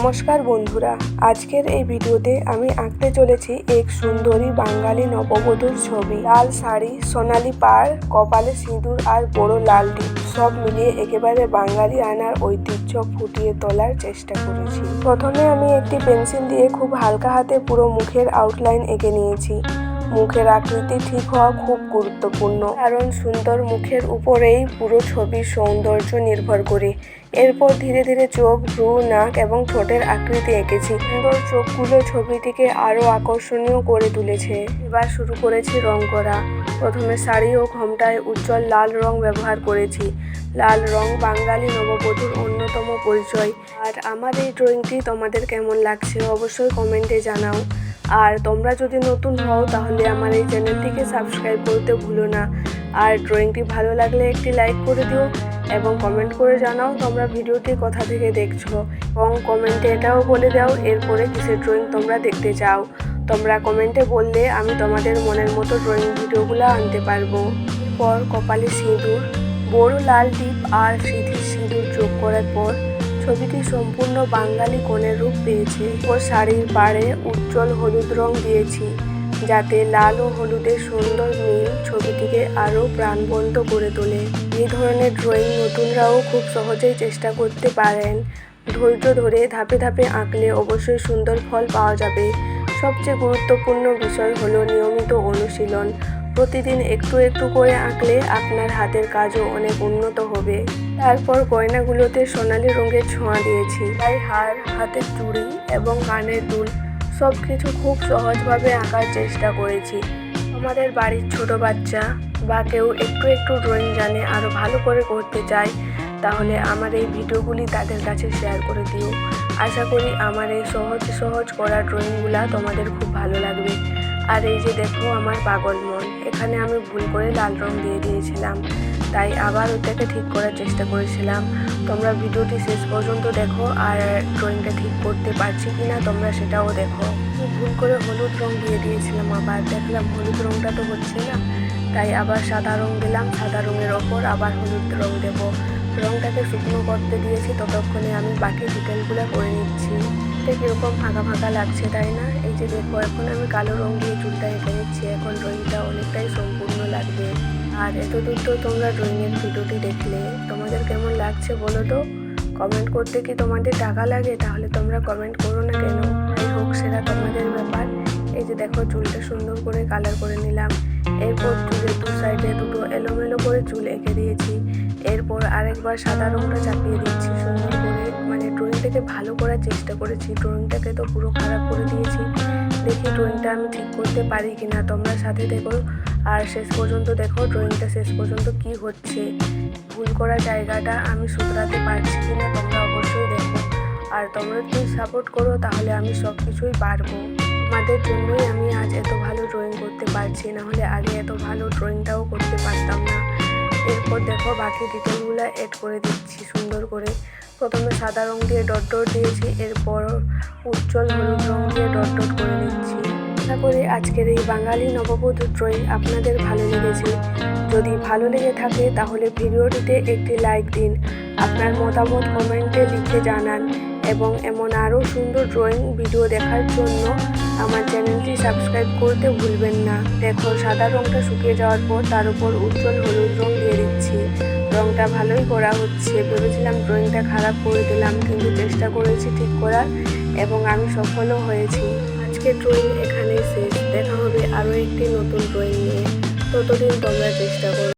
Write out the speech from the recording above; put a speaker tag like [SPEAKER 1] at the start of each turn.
[SPEAKER 1] নমস্কার বন্ধুরা, আজকের এই ভিডিওতে আমি আঁকতে চলেছি এক সুন্দরী বাঙালি নববধূর ছবি। লাল শাড়ি, সোনালি পাড়, কপালে সিঁদুর আর বড় লাল টিপ, সব মিলিয়ে একেবারে বাঙালি আনার ঐতিহ্য ফুটিয়ে তোলার চেষ্টা করেছি। প্রথমে আমি একটি পেন্সিল দিয়ে খুব হালকা হাতে পুরো মুখের আউটলাইন এঁকে নিয়েছি। মুখের আকৃতি ঠিক হওয়া খুব গুরুত্বপূর্ণ, কারণ সুন্দর মুখের উপরেই পুরো ছবির সৌন্দর্য নির্ভর করে। এরপর ধীরে ধীরে চোখ, ভ্রু, নাক এবং ঠোঁটের আকৃতি এঁকেছি। সুন্দর চোখগুলো ছবিটিকে আরও আকর্ষণীয় করে তুলেছে। এবার শুরু করেছি রং করা। প্রথমে শাড়ি ও ঘোমটায় উজ্জ্বল লাল রং ব্যবহার করেছি। লাল রং বাঙালি নববধূর অন্যতম পরিচয়। আর আমার এই ড্রয়িংটি তোমাদের কেমন লাগছে অবশ্যই কমেন্টে জানাও। আর তোমরা যদি নতুন হও তাহলে আমার এই চ্যানেলটিকে সাবস্ক্রাইব করতে ভুলো না। আর ড্রয়িংটি ভালো লাগলে একটি লাইক করে দিও এবং কমেন্ট করে জানাও তোমরা ভিডিওটি কোথা থেকে দেখছো, এবং কমেন্টে এটাও বলে দাও এরপরে কিসের ড্রয়িং তোমরা দেখতে চাও। তোমরা কমেন্টে বললে আমি তোমাদের মনের মতো ড্রয়িং ভিডিওগুলো আনতে পারবো। পর কপালে সিঁদুর, বড় লাল টিপ আর সিঁথির সিঁদুর যোগ করার পর ছবিটি সম্পূর্ণ বাঙালি কোণের রূপ পেয়েছে। ও শাড়ির পাড়ে উজ্জ্বল হলুদ রং দিয়েছি, যাতে লাল ও হলুদের সুন্দর মিল ছবিটিকে আরও প্রাণবন্ত করে তোলে। এই ধরনের ড্রয়িং নতুনরাও খুব সহজেই চেষ্টা করতে পারেন। ধৈর্য ধরে ধাপে ধাপে আঁকলে অবশ্যই সুন্দর ফল পাওয়া যাবে। সবচেয়ে গুরুত্বপূর্ণ বিষয় হলো নিয়মিত অনুশীলন। প্রতিদিন একটু একটু করে আঁকলে আপনার হাতের কাজও অনেক উন্নত হবে। তারপর গয়নাগুলোতে সোনালি রঙের ছোঁয়া দিয়েছি। তাই হার, হাতের চুড়ি এবং কানের দুল সব কিছু খুব সহজভাবে আঁকার চেষ্টা করেছি। আমাদের বাড়ির ছোট বাচ্চা বা কেউ একটু একটু ড্রয়িং জানে, আরও ভালো করে করতে চায়, তাহলে আমার এই ভিডিওগুলি তাদের কাছে শেয়ার করে দিও। আশা করি আমার এই সহজ করা ড্রয়িংগুলো তোমাদের খুব ভালো লাগবে। আর এই যে দেখো আমার পাগল মন, এখানে আমি ভুল করে লাল রং দিয়ে দিয়েছিলাম, তাই আবার ওটাকে ঠিক করার চেষ্টা করেছিলাম। তোমরা ভিডিওটি শেষ পর্যন্ত দেখো, আর ড্রয়িংটা ঠিক করতে পারছি কিনা তোমরা সেটাও দেখো। ভুল করে হলুদ রং দিয়ে দিয়েছিলাম, আবার দেখলাম হলুদ রংটা তো হচ্ছে না, তাই আবার সাদা রং দিলাম। সাদা রঙের ওপর আবার হলুদ রং দেব। রংটাকে শুকনো করতে দিয়েছি, ততক্ষণে আমি বাকি ডিটেলগুলো করে নিচ্ছি। এটা কীরকম ফাঁকা ফাঁকা লাগছে তাই না? এই যে দেখো, এখন আমি কালো রং দিয়ে চুলটা এঁকে নিচ্ছি। এখন ড্রয়িংটা অনেকটাই সম্পূর্ণ লাগবে। আর এতদূর তো তোমরা ড্রয়িংয়ের ভিডিওটি দেখলে, তোমাদের কেমন লাগছে বলো তো? কমেন্ট করতে কি তোমাদের টাকা লাগে? তাহলে তোমরা কমেন্ট করো না কেন? যাই হোক, সেটা তোমাদের ব্যাপার। এই যে দেখো, চুলটা সুন্দর করে কালার করে নিলাম। এরপর চুলের দু সাইডে দুটো এলোমেলো করে চুল এঁকে দিয়েছি। এরপর আরেকবার সাদা রংটা চাপিয়ে দিচ্ছি সুন্দর করে। মানে ড্রয়িংটাকে ভালো করার চেষ্টা করেছি, ড্রয়িংটাকে তো পুরো খারাপ করে দিয়েছি। দেখি ড্রয়িংটা আমি ঠিক করতে পারি কিনা, তোমরা সাথে দেখো আর শেষ পর্যন্ত দেখো ড্রয়িংটা শেষ পর্যন্ত কি হচ্ছে। ভুল করা জায়গাটা আমি শুধরাতে পারছি কিনা তোমরা অবশ্যই দেখো। আর তোমরা যদি সাপোর্ট করো তাহলে আমি সব কিছুই পারবো। তোমাদের জন্যই আমি আজ এত ভালো ড্রয়িং করতে পারছি, নাহলে আগে এত ভালো ড্রয়িংটাও করতে পারতাম না। এরপর দেখো বাকি ডিটেলগুলো অ্যাড করে দিচ্ছি সুন্দর করে। প্রথমে সাদা রং দিয়ে ডট ডট দিয়েছি, এরপর উজ্জ্বল হলুদ রং দিয়ে ডট ডট করে নিচ্ছি। আশা করি আজকের এই বাঙালি নববধূ ড্রয়িং আপনাদের ভালো লেগেছে। যদি ভালো লেগে থাকে তাহলে ভিডিওটিতে একটি লাইক দিন, আপনার মতামত কমেন্টে লিখে জানান, এবং এমন আরও সুন্দর ড্রয়িং ভিডিও দেখার জন্য আমার চ্যানেলটি সাবস্ক্রাইব করতে ভুলবেন না। দেখো, সাদা রংটা শুকিয়ে যাওয়ার পর তার উপর উজ্জ্বল হলুদ রং দিয়ে দিচ্ছি। রংটা ভালোই করা হচ্ছে। ভেবেছিলাম ড্রয়িংটা খারাপ করে দিলাম, কিন্তু চেষ্টা করেছি ঠিক করার এবং আমি সফলও হয়েছি। আজকের ড্রয়িং এখানেই শেষ। দেখা হবে আরও একটি নতুন ড্রয়িং নিয়ে। ততদিন তোমরা চেষ্টা করো।